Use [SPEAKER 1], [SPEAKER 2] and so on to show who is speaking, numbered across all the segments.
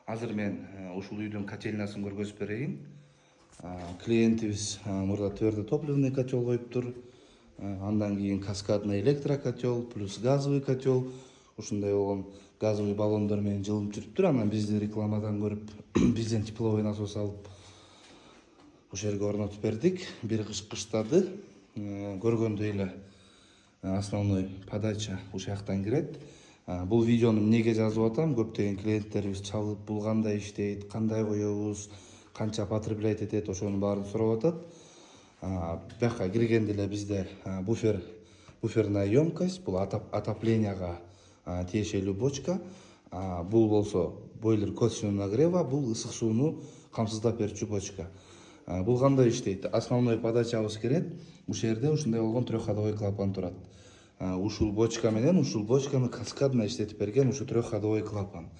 [SPEAKER 1] Азыр мен ушул үйдүн котельнясын көргөзүп берейин. Клиентибиз мурда твердо топливный котел коюптур. Андан кийин каскадный электрокотел плюс газовый котел. Ушундай болгон газовый баллондор менен жылынып жүрүптүр. Анан бизди рекламадан көрүп, бизден тепловой насос алып ошол жерге орнотуп бердик. Бир кыш кыштады. Көргөндөй эле основной подача ушул жактан кирет. Бул видеону эмнеге жазып атам? Көптөгөн клиенттерибиз чалып, бул кандай иштейт, кандай коебуз, канча потреблять этет, ошонун баарын сурап атат. Бияка киргенде эле бизде буферная емкость, бул отопленияга тиешелүү бочка. Бул болсо бойлер косвенного нагрева, бул ысык сууну камсыздап берүүчү бочка. Бул кандай иштейт? Основной подачабыз кирет. Ушул жерде ушундай болгон трехходовой клапан турат. Ушул бочка менен ушул бочканы каскадно иштетип берген ушул трехходовой клапан.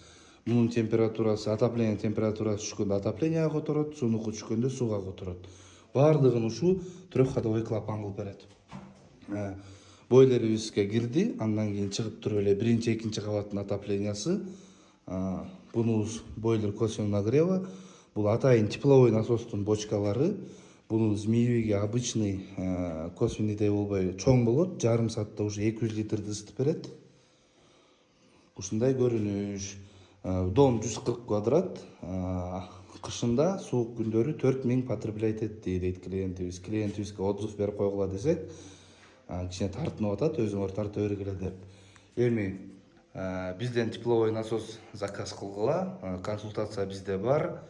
[SPEAKER 1] Мунун температурасы, отопление температурасы түшкөндө отопленияга которот, суунуку түшкөндө сууга которот. Баардыгын ушул трехходовой клапан кылып берет. Бойлерибизге кирди, андан кийин чыгып туруп эле биринчи, экинчи кабаттын отоплениясы. Бунубуз бойлер косвенного нагрева. Бул атайын тепловой насостун бочкалары. Бунун змеевиги обычный косвенныйдей болбой чоң болот. Жарым саатта уже 200 литрди ысытып берет. Ушундай көрүнүш. Дом 140 квадрат. Кышында суук күндөрү 4000 потреблять этти дейт клиентибиз. Клиентибизге отзыв берип койгула десек, кичине тартынып атат, өзүңөр тарта бергиле деп. Эми бизден тепловой насос заказ кылгыла. Консультация бизде бар.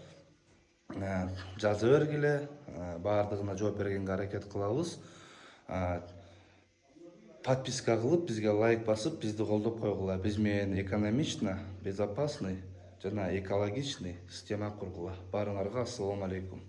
[SPEAKER 1] Жаза бергиле, баардыгына жооп бергенге аракет кылабыз. Подписка кылып, бизге лайк басып, бизди колдоп койгула. Биз менен экономично, безопасный жана экологичный система кургула. Баарыңарга ассаламу алейкум.